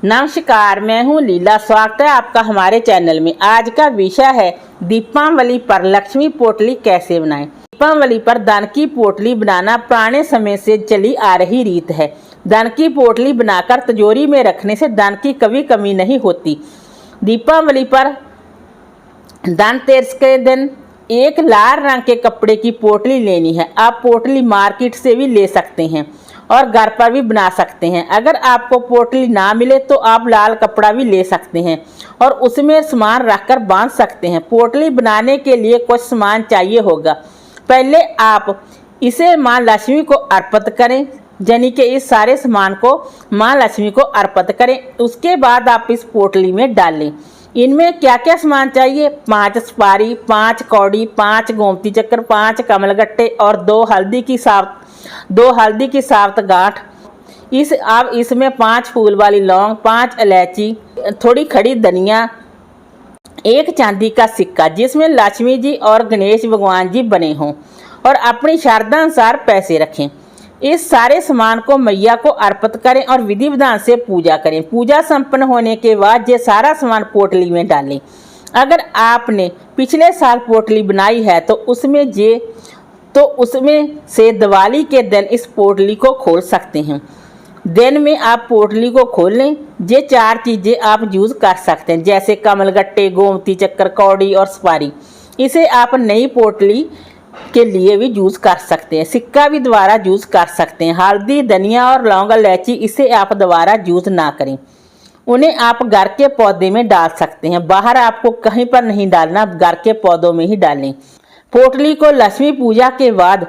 नमस्कार, मैं हूँ लीला। स्वागत है आपका हमारे चैनल में। आज का विषय है दीपावली पर लक्ष्मी पोटली कैसे बनाएं। दीपावली पर दान की पोटली बनाना पुराने समय से चली आ रही रीत है। दान की पोटली बनाकर तिजोरी में रखने से दान की कभी कमी नहीं होती। दीपावली पर धनतेरस के दिन एक लाल रंग के कपड़े की पोटली लेनी है। आप पोटली मार्केट से भी ले सकते हैं और घर पर भी बना सकते हैं। अगर आपको पोटली ना मिले तो आप लाल कपड़ा भी ले सकते हैं और उसमें सामान रखकर बांध सकते हैं। पोटली बनाने के लिए कुछ सामान चाहिए होगा। पहले आप इसे माँ लक्ष्मी को अर्पित करें, यानी कि इस सारे सामान को माँ लक्ष्मी को अर्पित करें। उसके बाद आप इस पोटली में डालें। इनमें क्या क्या सामान चाहिए? 5 सुपारी, 5 कौड़ी, 5 गोमती चक्कर, 5 कमलगट्टे और 2 हल्दी की साबुत गांठ। आप इसमें 5 फूल वाली लौंग, 5 इलायची, थोड़ी खड़ी धनिया, 1 चांदी का सिक्का जिसमें लक्ष्मी जी और गणेश भगवान जी बने हों और अपनी श्रद्धा अनुसार पैसे रखें। इस सारे सामान को मैया को अर्पित करें और विधि विधान से पूजा करें। पूजा संपन्न होने के बाद ये सारा सामान पोटली में डालें। अगर आपने पिछले साल पोटली बनाई है तो उसमें से दिवाली के दिन इस पोटली को खोल सकते हैं। दिन में आप पोटली को खोल लें। ये 4 चीज़ें आप यूज़ कर सकते हैं, जैसे कमलगट्टे, गोमती चक्कर, कौड़ी और सुपारी। इसे आप नई पोटली के लिए भी यूज़ कर सकते हैं। सिक्का भी दोबारा यूज़ कर सकते हैं। हल्दी, धनिया और लौंग, इलायची इसे आप दोबारा यूज़ ना करें। उन्हें आप घर के पौधे में डाल सकते हैं। बाहर आपको कहीं पर नहीं डालना, घर के पौधों में ही डालें। पोटली को लक्ष्मी पूजा के बाद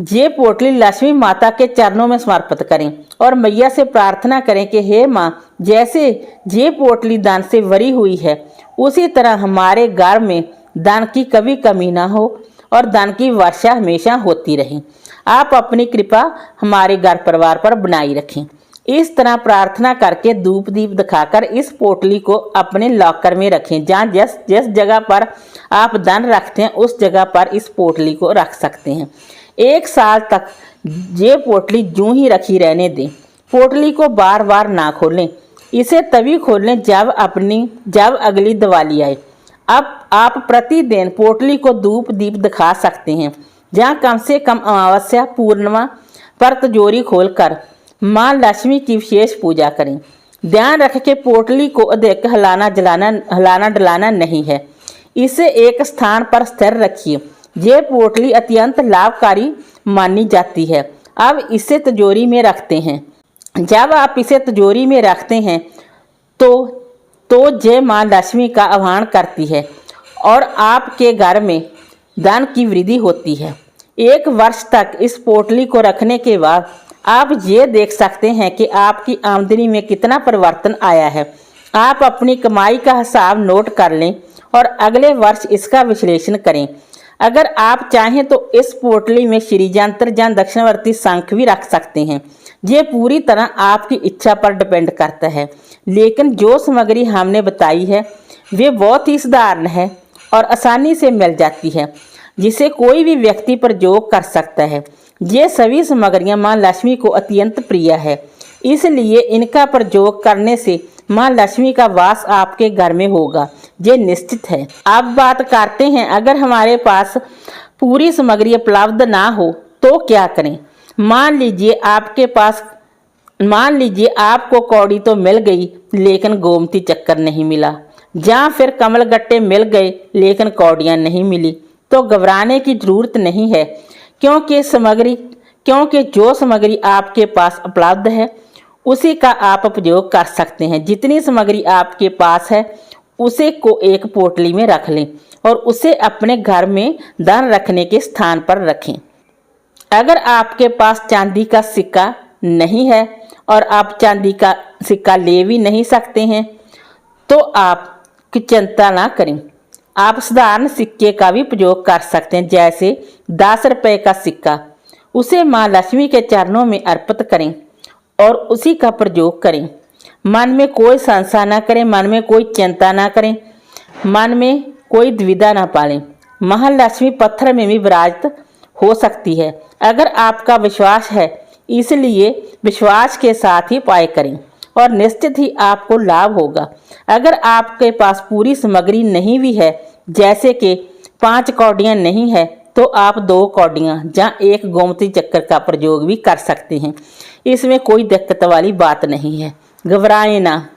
ये पोटली लक्ष्मी माता के चरणों में समर्पित करें और मैया से प्रार्थना करें कि हे माँ, जैसे ये पोटली दान से भरी हुई है उसी तरह हमारे घर में दान की कभी कमी ना हो और दान की वर्षा हमेशा होती रहे। आप अपनी कृपा हमारे घर परिवार पर बनाई रखें। इस तरह प्रार्थना करके धूप दीप दिखाकर इस पोटली को अपने लॉकर में रखें। जहाँ जिस जगह पर आप धन रखते हैं उस जगह पर इस पोटली को रख सकते हैं। 1 साल तक ये पोटली यूं ही रखी रहने दें। पोटली को बार बार ना खोलें। इसे तभी खोलें जब अगली दिवाली आए। अब आप प्रतिदिन पोटली को धूप दीप दिखा सकते हैं। जहाँ कम से कम अमावस्या, पूर्णिमा पर तिजोरी खोलकर माँ लक्ष्मी की विशेष पूजा करें। ध्यान रखें कि पोटली को अधिक हिलाना डलाना नहीं है। इसे एक स्थान पर स्थिर रखिए। ये पोटली अत्यंत लाभकारी मानी जाती है। अब इसे तिजोरी में रखते हैं। जब आप इसे तिजोरी में रखते हैं तो जय माँ लक्ष्मी का आह्वान करती है और आपके घर में धन की वृद्धि होती है। 1 वर्ष तक इस पोटली को रखने के बाद आप ये देख सकते हैं कि आपकी आमदनी में कितना परिवर्तन आया है। आप अपनी कमाई का हिसाब नोट कर लें और अगले वर्ष इसका विश्लेषण करें। अगर आप चाहें तो इस पोटली में श्री यंत्र या दक्षिणावर्ती शंख भी रख सकते हैं। ये पूरी तरह आपकी इच्छा पर डिपेंड करता है, लेकिन जो सामग्री हमने बताई है वे बहुत ही साधारण है और आसानी से मिल जाती है, जिसे कोई भी व्यक्ति प्रयोग कर सकता है। ये सभी सामग्रियां माँ लक्ष्मी को अत्यंत प्रिय है, इसलिए इनका प्रयोग करने से माँ लक्ष्मी का वास आपके घर में होगा, ये निश्चित है। अब बात करते हैं, अगर हमारे पास पूरी सामग्री उपलब्ध ना हो तो क्या करें। मान लीजिए आपको कौड़ी तो मिल गई लेकिन गोमती चक्कर नहीं मिला, या फिर कमलगट्टे मिल गए लेकिन कौड़ियाँ नहीं मिली, तो घबराने की जरूरत नहीं है, क्योंकि जो सामग्री आपके पास उपलब्ध है उसी का आप उपयोग कर सकते हैं। जितनी सामग्री आपके पास है उसे को एक पोटली में रख लें और उसे अपने घर में धन रखने के स्थान पर रखें। अगर आपके पास चांदी का सिक्का नहीं है और आप चांदी का सिक्का ले भी नहीं सकते हैं तो आप चिंता ना करें। आप साधारण सिक्के का भी प्रयोग कर सकते हैं, जैसे 10 रुपये का सिक्का। उसे माँ लक्ष्मी के चरणों में अर्पित करें और उसी का प्रयोग करें। मन में कोई संशय ना करें, मन में कोई चिंता ना करें, मन में कोई दुविधा ना पालें। महालक्ष्मी पत्थर में भी विराजित हो सकती है। अगर आपका विश्वास है, इसलिए विश्वास के साथ ही उपाय करें और निश्चित ही आपको लाभ होगा। अगर आपके पास पूरी सामग्री नहीं भी है, जैसे कि 5 कौडियाँ नहीं है, तो आप 2 कौडियाँ या 1 गोमती चक्कर का प्रयोग भी कर सकते हैं। इसमें कोई दिक्कत वाली बात नहीं है, घबराएं ना,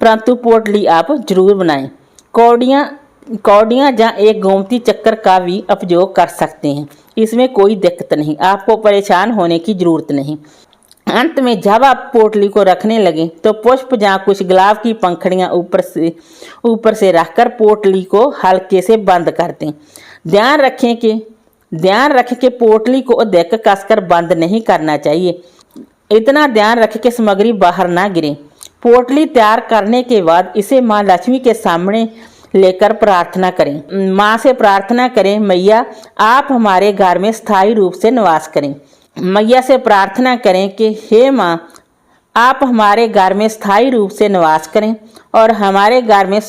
परंतु पोटली आप जरूर बनाएं। कौडियाँ या 1 गोमती चक्कर का भी उपयोग कर सकते हैं, इसमें कोई दिक्कत नहीं, आपको परेशान होने की जरूरत नहीं। अंत में जब आप पोटली को रखने लगे तो पुष्प या कुछ गुलाब की पंखड़ियाँ ऊपर से रखकर पोटली को हल्के से बंद कर दें। ध्यान रखें कि पोटली को अधिक कसकर बंद नहीं करना चाहिए। इतना ध्यान रखें कि सामग्री बाहर ना गिरे। पोटली तैयार करने के बाद इसे माँ लक्ष्मी के सामने लेकर प्रार्थना करें। माँ से प्रार्थना करें, मैया आप हमारे घर में स्थायी रूप से निवास करें। मैया से प्रार्थना करें कि हे माँ, आप हमारे घर में स्थायी रूप से निवास करें और हमारे घर में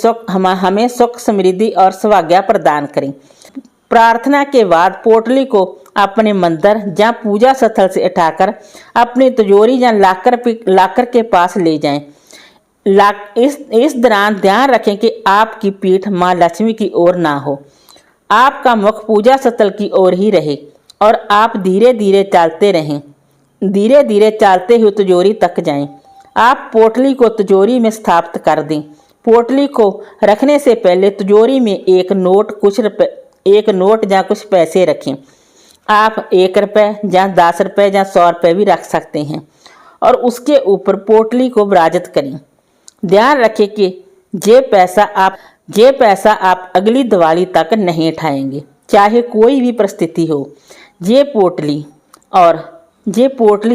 हमें सुख, समृद्धि और सौभाग्य प्रदान करें। प्रार्थना के बाद पोटली को अपने मंदिर या पूजा स्थल से उठाकर अपनी तिजोरी या लाकर के पास ले जाएं। इस दौरान ध्यान रखें कि आपकी पीठ माँ लक्ष्मी की ओर ना हो, आपका मुख पूजा स्थल की ओर ही रहे और आप धीरे धीरे चलते रहें। धीरे धीरे चलते हुए तिजोरी तक जाएं। आप पोटली को तिजोरी में स्थापित कर दें। पोटली को रखने से पहले तिजोरी में एक नोट या कुछ पैसे रखें। आप 1 रुपये या 10 रुपये या 100 रुपये भी रख सकते हैं और उसके ऊपर पोटली को विराजित करें। ध्यान रखें कि ये पैसा आप अगली दिवाली तक नहीं उठाएंगे, चाहे कोई भी परिस्थिति हो। ये पोटली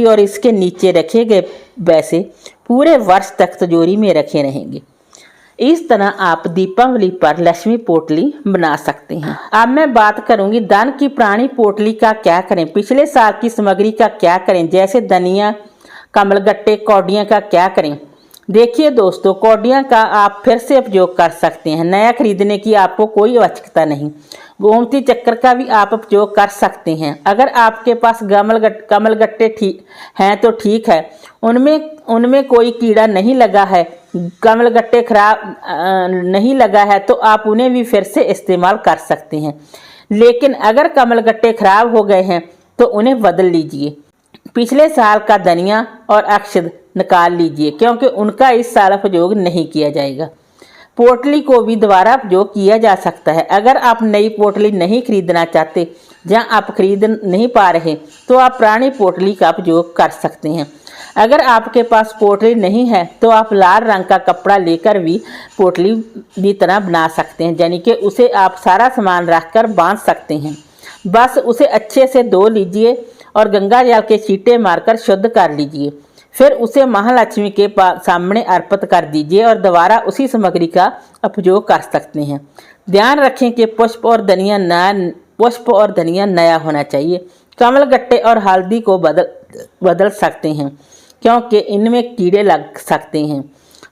और इसके नीचे रखे गए पैसे पूरे वर्ष तक तिजोरी में रखे रहेंगे। इस तरह आप दीपावली पर लक्ष्मी पोटली बना सकते हैं। अब मैं बात करूंगी धन की पुरानी पोटली का क्या करें, पिछले साल की सामग्री का क्या करें, जैसे धनिया, कमलगट्टे, कौडियाँ का क्या करें। देखिए दोस्तों, कौडियाँ का आप फिर से उपयोग कर सकते हैं, नया खरीदने की आपको कोई आवश्यकता नहीं। गोमती चक्कर का भी आप उपयोग कर सकते हैं। अगर आपके पास कमलगट्टे हैं तो ठीक है, उनमें कोई कीड़ा नहीं लगा है, कमलगट्टे खराब नहीं लगा है, तो आप उन्हें भी फिर से इस्तेमाल कर सकते हैं। लेकिन अगर कमलगट्टे खराब हो गए हैं तो उन्हें बदल लीजिए। पिछले साल का धनिया और अक्षत निकाल लीजिए, क्योंकि उनका इस साल उपयोग नहीं किया जाएगा। पोटली को भी दोबारा उपयोग किया जा सकता है। अगर आप नई पोटली नहीं खरीदना चाहते या आप खरीद नहीं पा रहे तो आप पुरानी पोटली का उपयोग कर सकते हैं। अगर आपके पास पोटली नहीं है तो आप लाल रंग का कपड़ा लेकर भी पोटली की तरह बना सकते हैं, यानी कि उसे आप सारा सामान रखकर बांध सकते हैं। बस उसे अच्छे से धो लीजिए और गंगा जल के छींटे मारकर शुद्ध कर लीजिए। फिर उसे महालक्ष्मी के सामने अर्पित कर दीजिए और दोबारा उसी सामग्री का उपयोग कर सकते हैं। ध्यान रखें कि पुष्प और धनिया नया होना चाहिए। कमलगट्टे और हल्दी को बदल सकते हैं, क्योंकि इनमें कीड़े लग सकते हैं।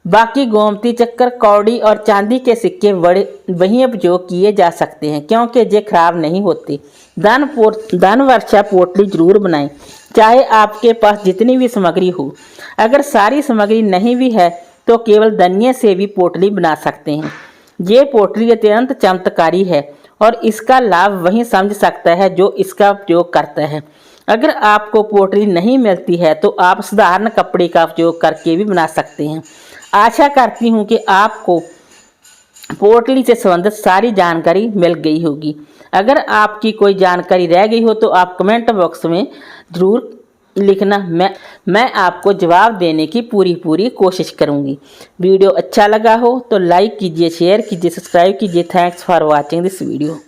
बाकी गोमती चक्कर, कौड़ी और चांदी के सिक्के वहीं उपयोग किए जा सकते हैं, क्योंकि ये खराब नहीं होते। धन वर्षा पोटली जरूर बनाएं, चाहे आपके पास जितनी भी सामग्री हो। अगर सारी सामग्री नहीं भी है तो केवल धनिये से भी पोटली बना सकते हैं। ये पोटली अत्यंत चमत्कारी है और इसका लाभ वही समझ सकता है जो इसका उपयोग करता है। अगर आपको पोटली नहीं मिलती है तो आप साधारण कपड़े का उपयोग करके भी बना सकते हैं। आशा करती हूँ कि आपको पोटली से संबंधित सारी जानकारी मिल गई होगी। अगर आपकी कोई जानकारी रह गई हो तो आप कमेंट बॉक्स में ज़रूर लिखना, मैं आपको जवाब देने की पूरी कोशिश करूँगी। वीडियो अच्छा लगा हो तो लाइक कीजिए, शेयर कीजिए, सब्सक्राइब कीजिए। Thanks for watching this video.